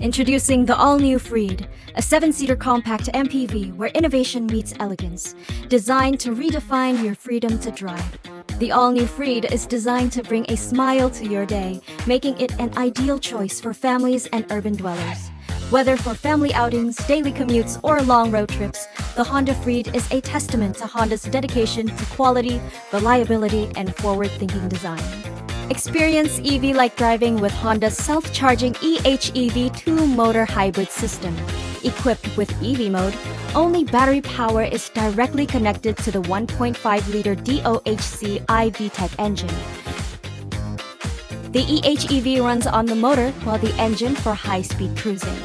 Introducing the all-new Freed, a 7-seater compact MPV where innovation meets elegance, designed to redefine your freedom to drive. The all-new Freed is designed to bring a smile to your day, making it an ideal choice for families and urban dwellers. Whether for family outings, daily commutes, or long road trips, the Honda Freed is a testament to Honda's dedication to quality, reliability, and forward-thinking design. Experience EV-like driving with Honda's self-charging HEV 2-motor hybrid system. Equipped with EV mode, only battery power is directly connected to the 1.5-liter DOHC VTEC engine. The EHEV runs on the motor while the engine for high-speed cruising.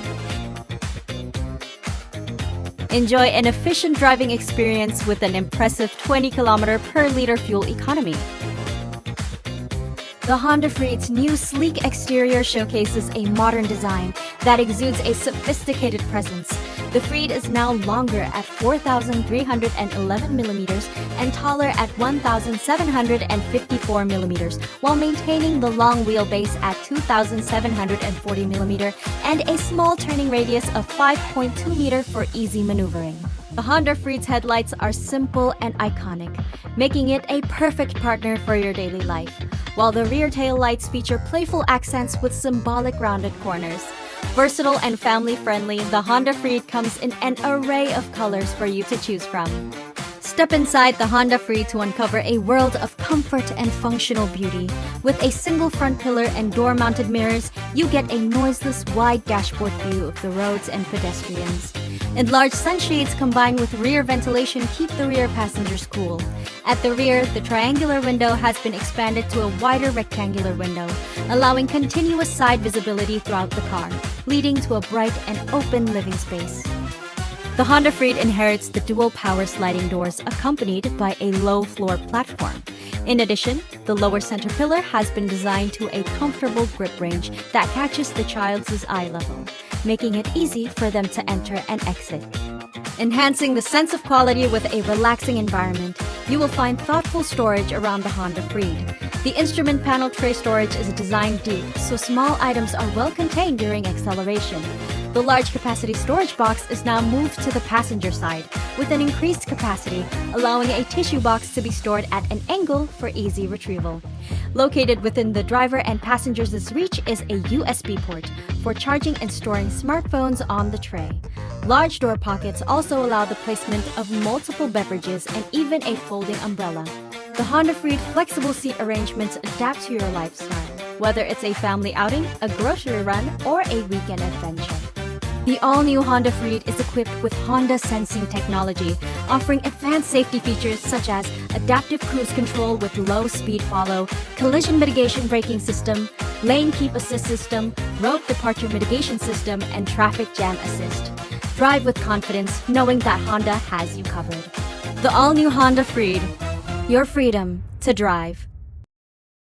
Enjoy an efficient driving experience with an impressive 20 km per liter fuel economy. The Honda Freed's new sleek exterior showcases a modern design that exudes a sophisticated presence. The Freed is now longer at 4,311 millimeters and taller at 1,754 millimeters, while maintaining the long wheelbase at 2,740 millimeter and a small turning radius of 5.2 meter for easy maneuvering. The Honda Freed's headlights are simple and iconic, making it a perfect partner for your daily life, while the rear tail lights feature playful accents with symbolic rounded corners. Versatile and family-friendly, the Honda Freed comes in an array of colors for you to choose from. Step inside the Honda Freed to uncover a world of comfort and functional beauty. With a single front pillar and door-mounted mirrors, you get a noiseless, wide dashboard view of the roads and pedestrians. Enlarged sunshades combined with rear ventilation keep the rear passengers cool. At the rear, the triangular window has been expanded to a wider rectangular window, allowing continuous side visibility throughout the car, leading to a bright and open living space. The Honda Freed inherits the dual power sliding doors accompanied by a low floor platform. In addition, the lower center pillar has been designed to a comfortable grip range that catches the child's eye level, making it easy for them to enter and exit. Enhancing the sense of quality with a relaxing environment, you will find thoughtful storage around the Honda Freed. The instrument panel tray storage is designed deep, so small items are well contained during acceleration. The large capacity storage box is now moved to the passenger side, with an increased capacity, allowing a tissue box to be stored at an angle for easy retrieval. Located within the driver and passenger's reach is a USB port for charging and storing smartphones on the tray. Large door pockets also allow the placement of multiple beverages and even a folding umbrella. The Honda Freed flexible seat arrangements adapt to your lifestyle, whether it's a family outing, a grocery run, or a weekend adventure. The all-new Honda Freed is equipped with Honda sensing technology, offering advanced safety features such as adaptive cruise control with low speed follow, collision mitigation braking system, lane keep assist system, road departure mitigation system, and traffic jam assist. Drive with confidence, knowing that Honda has you covered. The all-new Honda Freed, your freedom to drive.